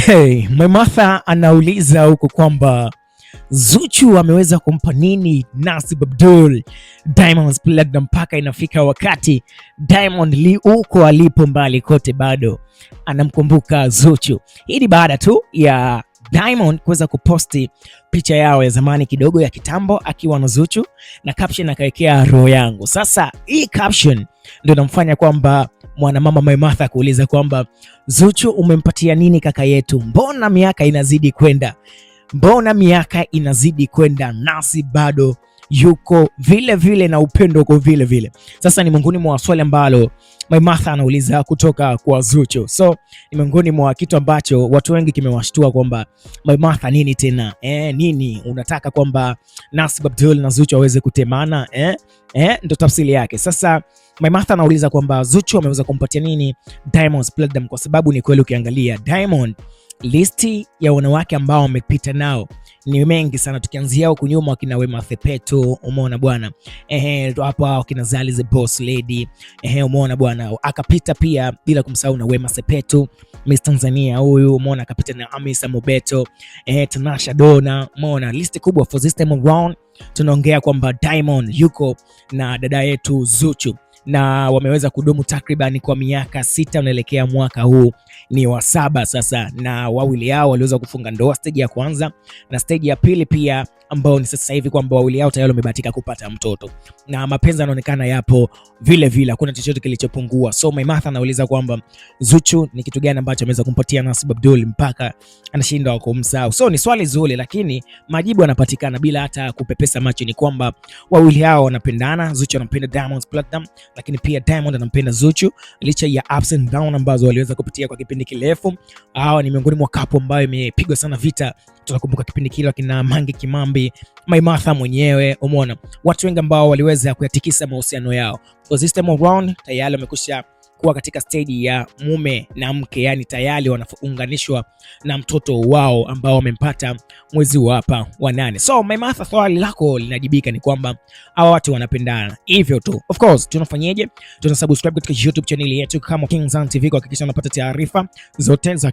Okay, Maimartha anauliza huko kwamba Zuchu ameweza kumpa nini Nasib Abdul Diamond's Platnumz mpaka inafika wakati Diamond huko alipo mbali kote bado anamkumbuka Zuchu. Hii ni baada tu ya Diamond kuweza kuposti picha yao ya zamani kidogo ya kitambo akiwa na Zuchu na caption akawekea roho yangu. Sasa hii caption ndio inamfanya kwamba mwanamama Maimartha kuuliza kwamba Zuchu umempatia nini kaka yetu? Mbona miaka inazidi kwenda nasi bado yuko vile vile na upendo uko vile vile. Sasa ni miongoni mwa swali ambalo Maimartha anauliza kutoka kwa Zuchu. So ni miongoni mwa kitu ambacho watu wengi kimewashtua kwamba Maimartha nini tena? Nini unataka kwamba Nasib Abdul na Zuchu waweze kutemana? Ndio tafsiri yake. Sasa Maimartha anauliza kwamba Zuchu ameweza kumpatia nini Diamond's Platnumz, kwa sababu ni kweli ukiangalia Diamond listi ya wanawake ambao wamepita nao ni mengi sana, tukianzia huko nyuma wakina Wema Sepetu, umeona bwana, hapo wakina Zali the Boss Lady, umeona bwana, akapita pia bila kumsahau na Wema Sepetu, Miss Tanzania huyu, umeona, akapita na Hamisa Mobeto, Tanasha Donna, umeona, listi kubwa. For this time around tunaongea kwamba Diamond yuko na dada yetu Zuchu na wameweza kudumu takriban kwa miaka 6, unaelekea mwaka huu ni wa 7 sasa, na wawili hao waliweza kufunga ndoa stage ya kwanza na stage ya pili pia, ambao ni sasa hivi kwamba wawili hao tayari wamebahatika kupata mtoto na mapenzi yanaonekana yapo vile vile, hakuna chochote kilichopungua. So Maimartha anauliza kwamba Zuchu ni kitu gani ambacho ameweza kumpatia Nasib Abdul mpaka anashindwa kumsahau. So ni swali zuri, lakini majibu yanapatikana bila hata kupepesa macho. Ni kwamba wawili hao wanapendana, Zuchu anampenda Diamond's Platnumz, lakini pia Diamond anampenda Zuchu licha ya ups and down ambazo waliweza kupitia kwa kipindi kirefu. Hao ni miongoni mwa kapo ambayo imepigwa sana vita. Tunakumbuka kipindi kile kina Mange Kimambi, Maimartha mwenyewe, umeona, watu wengi ambao waliweza kuyatikisa mahusiano yao. For this time around tayari wamekusha kuwa katika stage ya mume na mke, yani tayari wanaunganishwa na mtoto wao ambao wamempata mwezi wa hapa wa 8. So Maimartha, swali lako linajibika, ni kwamba hawa watu wanapendana hivyo tu. Of course tunafanyaje? Tunasubscribe katika YouTube channel yetu kama Kings TV kuhakikisha unapata taarifa zote za